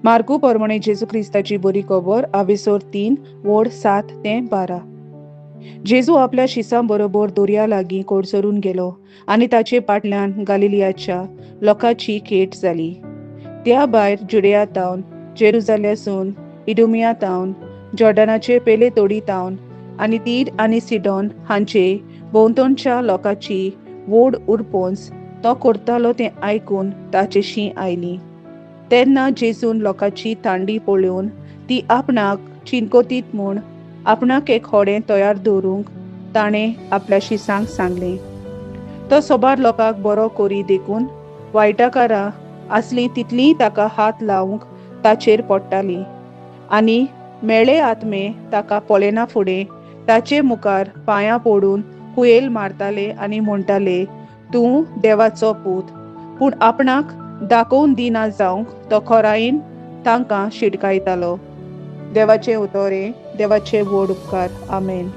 मार्कू परमणे जेजू ख्रिस्ताची बरी खबर आवेसोर 3 वोड 7 ते 12. जेजू आपल्या शिसां बरोबर दोर्या लागीं कोडसरून गेलो आनी ताचे फाटल्यान गालिलियाच्या लोकांची खेट जाली. त्या भायर जुडेया तावन, जेरुजालेसून, इदुमिया तावन, जॉर्डनाचे पेले तोडी तावन आनी तीर आनी सिडोन हांचे भोंवतणच्या लोकांची व्हड उरपोंस तो करतालो तें आयकून ताचे शीं आयली. तेन्ना जेजून लोकांची थांडी पळोवन ती आपणाक चिनकोतीत म्हूण आपणाक एक खोडें तयार दवरूंक ताणें आपल्या शिसांक सांगलें. तो सोबार लोकांक बरो कोरी देखून वायटाकारां आसलीं तितलीं ताका हात लावंक ताचेर पडटालीं आनी मेळे आत्मे ताका पोलेना फुडें ताचे मुखार पांयां पडून कुयेल मारताले आनी म्हणटाले, तूं देवाचो पूत. पूण आपणाक दाखोवन दिना जावंक तो खोरायेन तांकां शिडकायतालो. देवाचें उतोरें, देवाचे व्हड उपकार. आमेन.